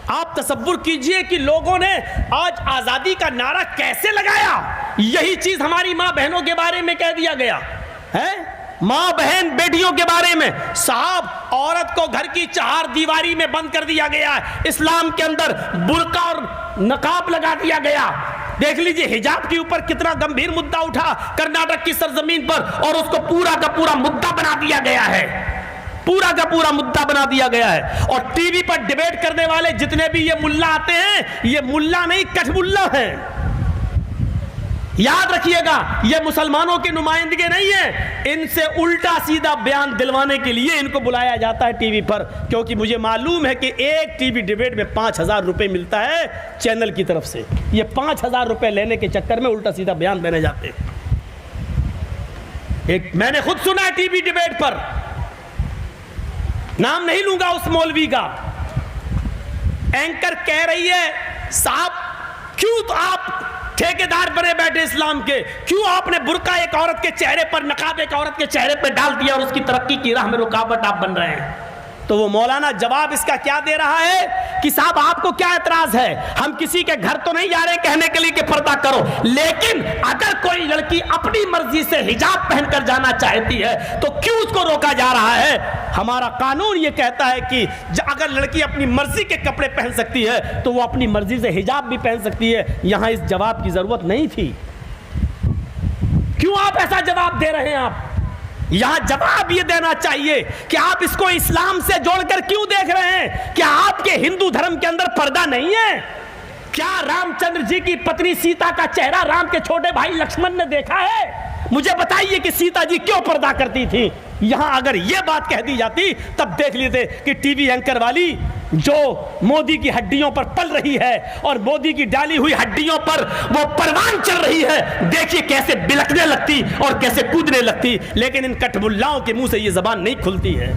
आप तसव्वुर कीजिए कि लोगों ने आज आजादी का नारा कैसे लगाया। यही चीज हमारी मां बहनों के बारे में कह दिया गया है, मां बहन बेटियों के बारे में। साहब, औरत को घर की चार दीवारी में बंद कर दिया गया है। इस्लाम के अंदर बुर्का और नकाब लगा दिया गया। देख लीजिए हिजाब के ऊपर कितना गंभीर मुद्दा उठा कर्नाटक की सरजमीन पर, और उसको पूरा का पूरा मुद्दा बना दिया गया है, पूरा का पूरा मुद्दा बना दिया गया है। और टीवी पर डिबेट करने वाले जितने भी ये मुल्ला आते हैं, ये मुल्ला नहीं कठमुल्ला है। याद रखिएगा, ये मुसलमानों के नुमाइंदगे नहीं है। इनसे उल्टा सीधा बयान दिलवाने के लिए इनको बुलाया जाता है टीवी पर, क्योंकि मुझे मालूम है कि एक टीवी डिबेट में 5,000 रुपए मिलता है चैनल की तरफ से। ये 5,000 रुपए लेने के चक्कर में उल्टा सीधा बयान देने जाते हैं। एक मैंने खुद सुना है टीवी डिबेट पर, नाम नहीं लूंगा उस मौलवी का, एंकर कह रही है साहब क्यों तो आप ठेकेदार बने बैठे इस्लाम के, क्यों आपने बुर्का एक औरत के चेहरे पर, नकाब एक औरत के चेहरे पर डाल दिया और उसकी तरक्की की राह में रुकावट आप बन रहे हैं। तो वो मौलाना जवाब इसका क्या दे रहा है कि साहब आपको क्या एतराज है, हम किसी के घर तो नहीं जा रहे कहने के लिए कि पर्दा करो, लेकिन अगर कोई लड़की अपनी मर्जी से हिजाब पहनकर जाना चाहती है तो क्यों उसको रोका जा रहा है। हमारा कानून ये कहता है कि अगर लड़की अपनी मर्जी के कपड़े पहन सकती है तो वो अपनी मर्जी से हिजाब भी पहन सकती है। यहां इस जवाब की जरूरत नहीं थी। क्यों आप ऐसा जवाब दे रहे हैं। आप यहां जवाब ये देना चाहिए कि आप इसको इस्लाम से जोड़कर क्यों देख रहे हैं। क्या आपके हिंदू धर्म के अंदर पर्दा नहीं है। क्या रामचंद्र जी की पत्नी सीता का चेहरा राम के छोटे भाई लक्ष्मण ने देखा है। मुझे बताइए कि सीता जी क्यों पर्दा करती थी। यहां अगर यह बात कह दी जाती तब देख लेते कि टीवी एंकर वाली जो मोदी की हड्डियों पर पल रही है और मोदी की डाली हुई हड्डियों पर वो परवान चल रही है, देखिए कैसे बिलकने लगती और कैसे कूदने लगती। लेकिन इन कठमुल्लाओं के मुंह से ये जबान नहीं खुलती है।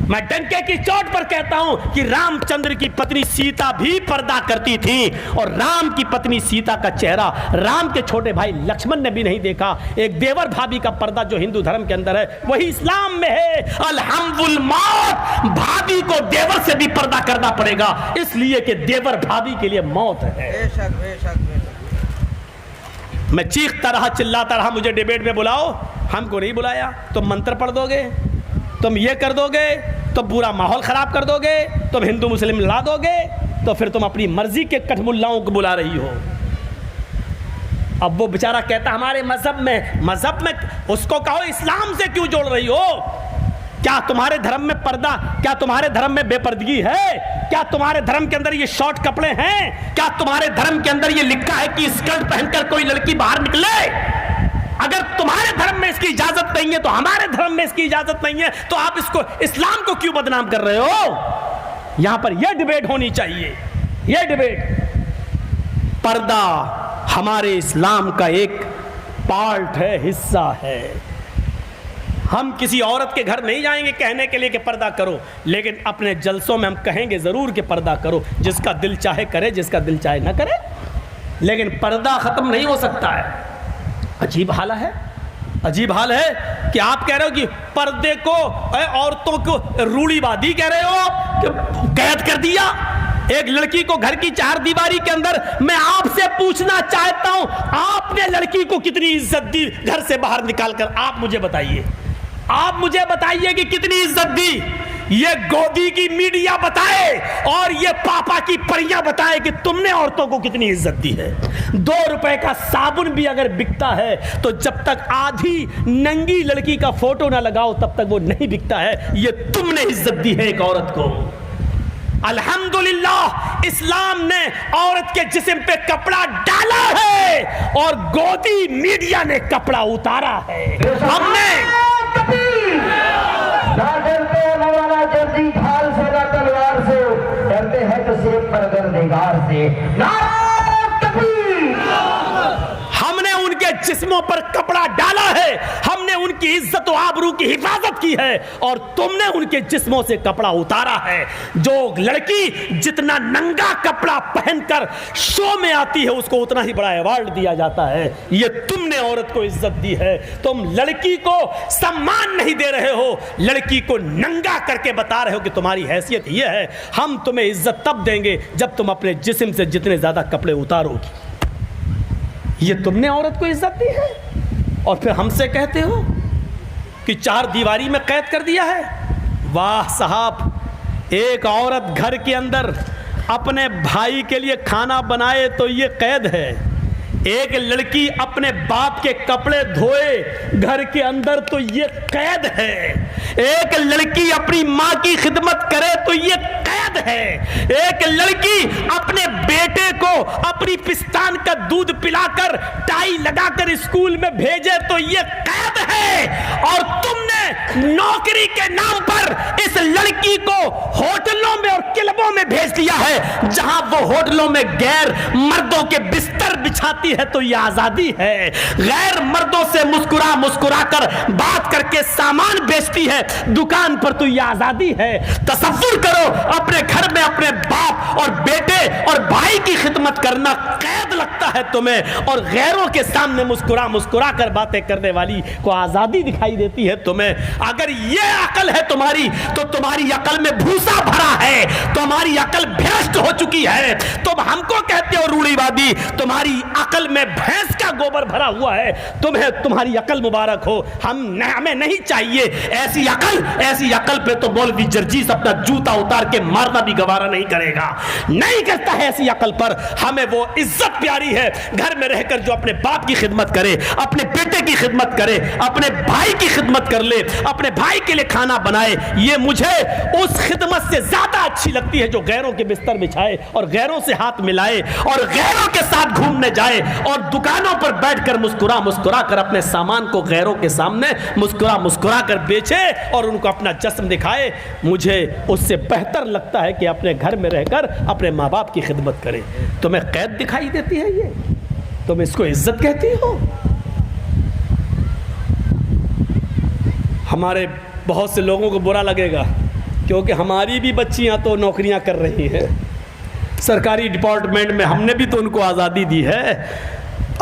मैं डंके की चोट पर कहता हूं कि रामचंद्र की पत्नी सीता भी पर्दा करती थी और राम की पत्नी सीता का चेहरा राम के छोटे भाई लक्ष्मण ने भी नहीं देखा। एक देवर भाभी का पर्दा जो हिंदू धर्म के अंदर है वही इस्लाम में है। अलहम्दुल मौत, भाभी को देवर से भी पर्दा करना पड़ेगा इसलिए कि देवर भाभी के लिए मौत है। बेशक बेशक बेशक। मैं चीखता रहा चिल्लाता रहा, मुझे डिबेट में बुलाओ, हमको नहीं बुलाया। तुम मंत्र पढ़ दोगे, तुम ये कर दोगे, तो पूरा माहौल खराब कर दोगे, तुम हिंदू मुस्लिम लड़ा दोगे, तो फिर तुम अपनी मर्जी के कठमुल्लाओं को बुला रही हो। अब वो बेचारा कहता हमारे मजहब में उसको कहो इस्लाम से क्यों जोड़ रही हो। क्या तुम्हारे धर्म में पर्दा, क्या तुम्हारे धर्म में बेपर्दगी है। क्या तुम्हारे धर्म के अंदर ये शॉर्ट कपड़े हैं। क्या तुम्हारे धर्म के अंदर ये लिखा है कि स्कर्ट पहनकर कोई लड़की बाहर निकले। अगर तुम्हारे धर्म में इसकी इजाजत नहीं है तो हमारे धर्म में इसकी इजाजत नहीं है, तो आप इसको इस्लाम को क्यों बदनाम कर रहे हो। यहां पर यह डिबेट होनी चाहिए। यह डिबेट, पर्दा हमारे इस्लाम का एक पार्ट है, हिस्सा है। हम किसी औरत के घर नहीं जाएंगे कहने के लिए कि पर्दा करो, लेकिन अपने जलसों में हम कहेंगे जरूर कि पर्दा करो। जिसका दिल चाहे करे, जिसका दिल चाहे ना करे, लेकिन पर्दा खत्म नहीं हो सकता है। अजीब हाल है, अजीब हाल है कि आप कह रहे हो कि पर्दे को औरतों को रूढ़िवादी कह रहे हो कि कैद कर दिया एक लड़की को घर की चार दीवारी के अंदर। मैं आपसे पूछना चाहता हूं, आपने लड़की को कितनी इज्जत दी घर से बाहर निकालकर। आप मुझे बताइए, आप मुझे बताइए कि कितनी इज्जत दी। ये गोदी की मीडिया बताए और ये पापा की परियां बताए कि तुमने औरतों को कितनी इज्जत दी है। 2 रुपए का साबुन भी अगर बिकता है तो जब तक आधी नंगी लड़की का फोटो ना लगाओ तब तक वो नहीं बिकता है। ये तुमने इज्जत दी है एक औरत को। अल्हम्दुलिल्लाह इस्लाम ने औरत के जिस्म पे कपड़ा डाला है और गोदी मीडिया ने कपड़ा उतारा है। हमने जर्दी ढाल से ना तलवार से, डरते हैं तो सिर्फ परवरदिगार से। हमने उनके जिस्मों पर कपड़ा डाला है, हमने उनकी इज्जत और आबरू की हिफाजत की है और तुमने उनके जिस्मों से कपड़ा उतारा है। जो लड़की जितना नंगा कपड़ा पहनकर शो में आती है उसको उतना ही बड़ा अवार्ड दिया जाता है। ये तुमने औरत को इज्जत दी है। तुम लड़की को सम्मान नहीं दे रहे हो, लड़की को नंगा करके बता रहे हो कि तुम्हारी हैसियत ये है। हम तुम्हें इज्जत तब देंगे जब तुम अपने जिस्म से जितने ज्यादा कपड़े उतारोगी। ये तुमने औरत को इज्जत दी है और फिर हमसे कहते हो कि चार दीवारी में कैद कर दिया है। वाह साहब, एक औरत घर के अंदर अपने भाई के लिए खाना बनाए तो ये कैद है। एक लड़की अपने बाप के कपड़े धोए घर के अंदर तो ये कैद है। एक लड़की अपनी माँ की खिदमत करे तो ये कैद है। एक लड़की अपने बेटे को अपनी पिस्तान का दूध पिलाकर टाई लगाकर स्कूल में भेजे तो ये कैद है। और तुमने नौकरी के नाम पर इस लड़की को होटलों में और क्लबों में भेज दिया है, जहां वो होटलों में गैर मर्दों के बिस्तर बिछाती है तो ये आजादी है। गैर मर्दों से मुस्कुरा मुस्कुरा कर बात करके सामान बेचती है दुकान पर तो ये आजादी है। तसव्वुर करो, अपने घर में अपने बाप और बेटे और भाई की खिदमत करना कैद लगता है तुम्हें, और गैरों के सामने मुस्कुरा मुस्कुरा कर बातें करने वाली को आजादी दिखाई देती है तुम्हें। अगर ये अकल है तुम्हारी तो तुम्हारी अकल में भूसा भरा है, तुम्हारी अकल भ्रष्ट हो चुकी है। तुम हमको कहते हो रूढ़िवादी, तुम्हारी अकल में भैंस का गोबर भरा हुआ है। तुम्हें तुम्हारी अकल मुबारक हो, हमें नहीं चाहिए ऐसी अकल पे तो मौलवी जर्जीस अपना जूता उतार के मारना भी गवारा नहीं करेगा, नहीं करता है ऐसी अकल पर। हमें वो इज्जत प्यारी है घर में रहकर जो अपने बाप की खिदमत करे, अपने बेटे की खिदमत करे, अपने भाई की खिदमत कर ले, अपने भाई के लिए खाना बनाए। ये मुझे उस खिदमत से ज्यादा अच्छी लगती है जो गैरों के बिस्तर बिछाए और गैरों से हाथ मिलाए और गैरों के साथ घूमने जाए और दुकानों पर बैठकर मुस्कुरा मुस्कुरा कर अपने सामान को गैरों के सामने मुस्कुरा मुस्कुरा कर बेचे और उनको अपना जस्म दिखाए। मुझे उससे बेहतर लगता है कि अपने घर में रहकर अपने माँ बाप की खिदमत करे। तुम्हें कैद दिखाई देती है ये, तुम इसको इज्जत कहती हो। हमारे बहुत से लोगों को बुरा लगेगा क्योंकि हमारी भी बच्चियां तो नौकरियां कर रही हैं सरकारी डिपार्टमेंट में, हमने भी तो उनको आज़ादी दी है।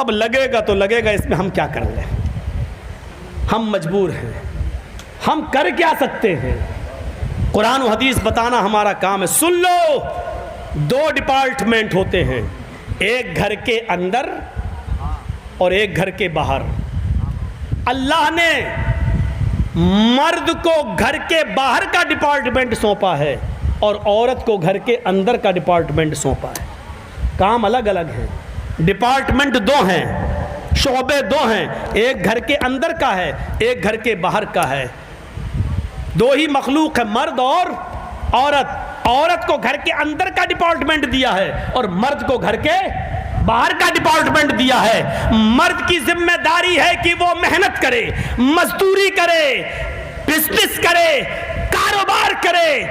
अब लगेगा तो लगेगा, इसमें हम क्या कर लें, हम मजबूर हैं, हम कर क्या सकते हैं। कुरान और हदीस बताना हमारा काम है। सुन लो, दो डिपार्टमेंट होते हैं, एक घर के अंदर और एक घर के बाहर। अल्लाह ने मर्द को घर के बाहर का डिपार्टमेंट सौंपा है और औरत को घर के अंदर का डिपार्टमेंट सौंपा है। काम अलग अलग है, डिपार्टमेंट दो हैं, शोबे दो हैं, एक घर के अंदर का है, एक घर के बाहर का है। दो ही मखलूक है, मर्द और औरत। औरत को घर के अंदर का डिपार्टमेंट दिया है और मर्द को घर के बाहर का डिपार्टमेंट दिया है। मर्द की जिम्मेदारी है कि वो मेहनत करे, मजदूरी करे, बिजनेस करे, कारोबार करे,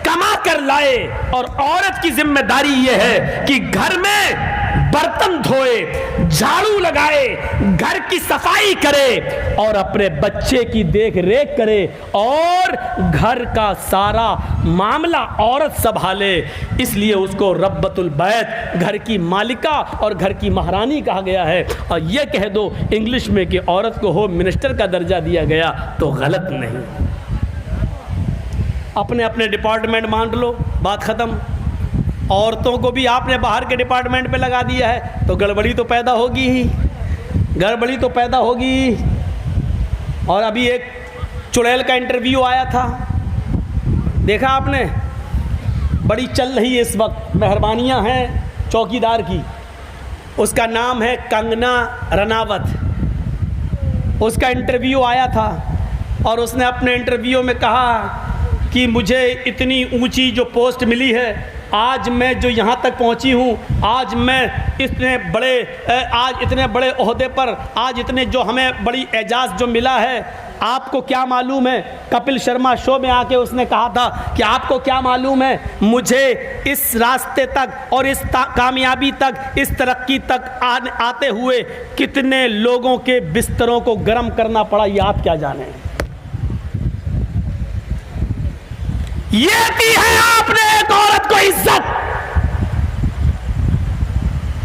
कमा कर लाए, और औरत की जिम्मेदारी यह है कि घर में बर्तन धोए, झाड़ू लगाए, घर की सफाई करे और अपने बच्चे की देख रेख करे और घर का सारा मामला औरत संभाले। इसलिए उसको रब्बतुल बैत, घर की मालिका और घर की महारानी कहा गया है। और यह कह दो इंग्लिश में कि औरत को होम मिनिस्टर का दर्जा दिया गया तो गलत नहीं। अपने अपने डिपार्टमेंट मान लो, बात खत्म। औरतों को भी आपने बाहर के डिपार्टमेंट पे लगा दिया है तो गड़बड़ी तो पैदा होगी ही, गड़बड़ी तो पैदा होगी। और अभी एक चुड़ैल का इंटरव्यू आया था, देखा आपने? बड़ी चल रही है इस वक्त, मेहरबानियां हैं चौकीदार की। उसका नाम है कंगना रनावत। उसका इंटरव्यू आया था और उसने अपने इंटरव्यू में कहा कि मुझे इतनी ऊंची जो पोस्ट मिली है, आज मैं जो यहाँ तक पहुँची हूँ, आज मैं इतने बड़े ओहदे पर, आज इतने जो हमें बड़ी एजाज़ जो मिला है, आपको क्या मालूम है, कपिल शर्मा शो में आके उसने कहा था कि आपको क्या मालूम है, मुझे इस रास्ते तक और इस कामयाबी तक, इस तरक्की तक आते हुए कितने लोगों के बिस्तरों को गर्म करना पड़ा, ये आप क्या जाने। ये दी है आपने एक औरत को इज्जत,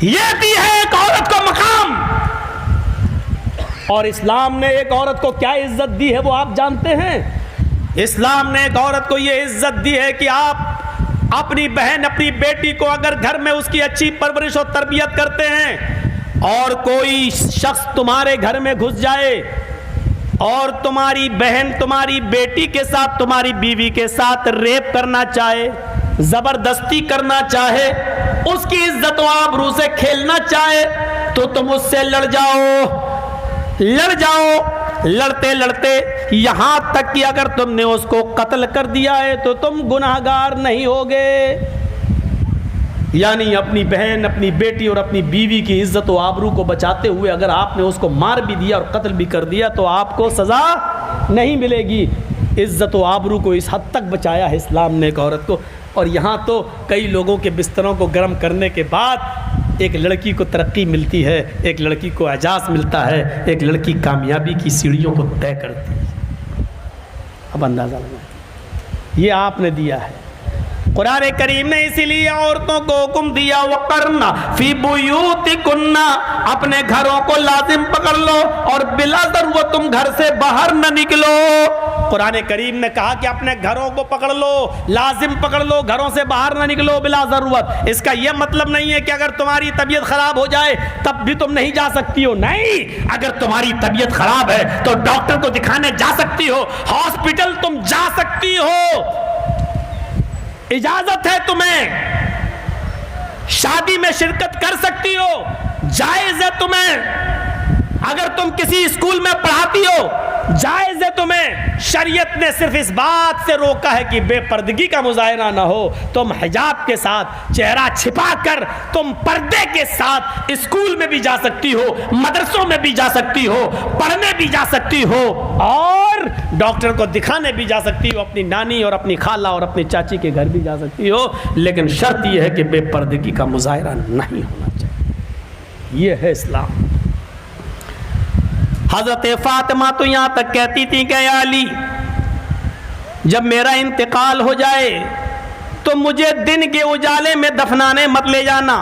ये दी है एक औरत को मकाम। और इस्लाम ने एक औरत को क्या इज्जत दी है वो आप जानते हैं। इस्लाम ने एक औरत को ये इज्जत दी है कि आप अपनी बहन, अपनी बेटी को अगर घर में उसकी अच्छी परवरिश और तरबियत करते हैं और कोई शख्स तुम्हारे घर में घुस जाए और तुम्हारी बहन तुम्हारी बेटी के साथ, तुम्हारी बीवी के साथ रेप करना चाहे, जबरदस्ती करना चाहे, उसकी इज्जत व आबरू से खेलना चाहे, तो तुम उससे लड़ जाओ। लड़ते लड़ते यहां तक कि अगर तुमने उसको कत्ल कर दिया है तो तुम गुनाहगार नहीं होगे। यानी अपनी बहन, अपनी बेटी और अपनी बीवी की इज्जत व आबरू को बचाते हुए अगर आपने उसको मार भी दिया और कत्ल भी कर दिया तो आपको सजा नहीं मिलेगी। इज्जत व आबरू को इस हद तक बचाया है इस्लाम ने एक औरत को। और यहाँ तो कई लोगों के बिस्तरों को गर्म करने के बाद एक लड़की को तरक्की मिलती है, एक लड़की को एजाज़ मिलता है, एक लड़की कामयाबी की सीढ़ियों को तय करती है। अब अंदाज़ा लगाएं, ये आपने दिया है। कुरान करीम ने इसीलिए औरतों को हुक्म दिया, वक़रना फी बुयूतिकुन्ना, अपने घरों को लाजिम पकड़ लो और बिला ज़रूरत तुम घर से बाहर न निकलो। कुरान करीम ने कहा कि अपने घरों को पकड़ लो, लाजिम पकड़ लो, घरों से बाहर न निकलो बिला ज़रूरत। इसका यह मतलब नहीं है कि अगर तुम्हारी तबीयत खराब हो जाए तब भी तुम नहीं जा सकती हो, नहीं। अगर तुम्हारी तबीयत खराब है तो डॉक्टर को दिखाने जा सकती हो, हॉस्पिटल तुम जा सकती हो, इजाजत है तुम्हें, शादी में शिरकत कर सकती हो, जायज है तुम्हें। अगर तुम किसी स्कूल में पढ़ाती हो, जायज है तुम्हें। शरीयत ने सिर्फ इस बात से रोका है कि बेपर्दगी का मुजाहरा ना हो। तुम हिजाब के साथ, चेहरा छिपाकर, तुम पर्दे के साथ स्कूल में भी जा सकती हो, मदरसों में भी जा सकती हो, पढ़ने भी जा सकती हो और डॉक्टर को दिखाने भी जा सकती हो, अपनी नानी और अपनी खाला और अपनी चाची के घर भी जा सकती हो। लेकिन शर्त यह है कि बेपर्दगी का मुजाहरा नहीं होना चाहिए। यह है इस्लाम। हज़रत फातिमा तो यहाँ तक कहती थी कि अली, जब मेरा इंतकाल हो जाए तो मुझे दिन के उजाले में दफनाने मत ले जाना,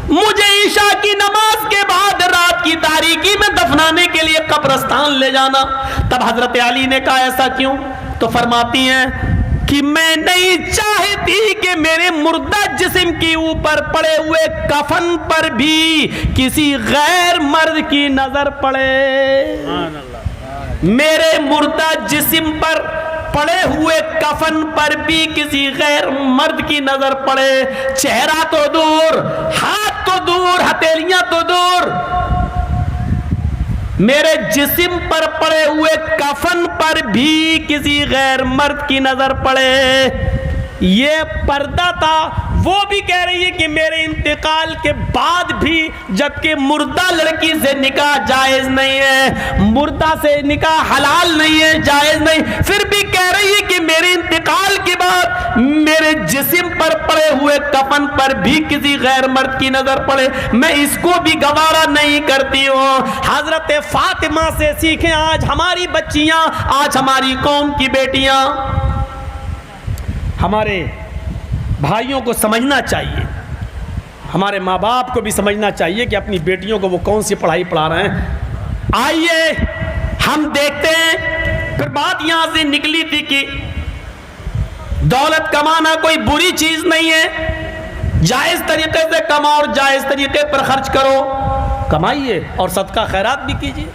मुझे ईशा की नमाज के बाद रात की तारीकी में दफनाने के लिए कब्रिस्तान ले जाना। तब हज़रत अली ने कहा ऐसा क्यों? तो फरमाती हैं कि मैं नहीं चाहती कि मेरे मुर्दा जिस्म के ऊपर पड़े हुए कफन पर भी किसी गैर मर्द की नजर पड़े। मेरे मुर्दा जिस्म पर पड़े हुए कफन पर भी किसी गैर मर्द की नजर पड़े। चेहरा तो दूर, हाथ तो दूर, हथेलियां तो दूर, मेरे जिस्म पर पड़े हुए कफन पर भी किसी गैर मर्द की नजर पड़े। ये पर्दा था। वो भी कह रही है कि मेरे इंतकाल के बाद भी, जबकि मुर्दा लड़की से निकाह जायज नहीं है, मुर्दा से निकाह हलाल नहीं है, जायज नहीं, फिर भी कह रही है कि मेरे इंतकाल के बाद मेरे जिस्म पर पड़े हुए कफन पर भी किसी गैर मर्द की नजर पड़े, मैं इसको भी गवारा नहीं करती हूँ। हजरत फातिमा से सीखें आज हमारी बच्चियां, आज हमारी कौम की बेटियां। हमारे भाइयों को समझना चाहिए, हमारे माँ बाप को भी समझना चाहिए कि अपनी बेटियों को वो कौन सी पढ़ाई पढ़ा रहे हैं। आइए हम देखते हैं। फिर बात यहाँ से निकली थी कि दौलत कमाना कोई बुरी चीज़ नहीं है, जायज़ तरीके से कमाओ और जायज़ तरीके पर खर्च करो, कमाइए और सदका खैरात भी कीजिए।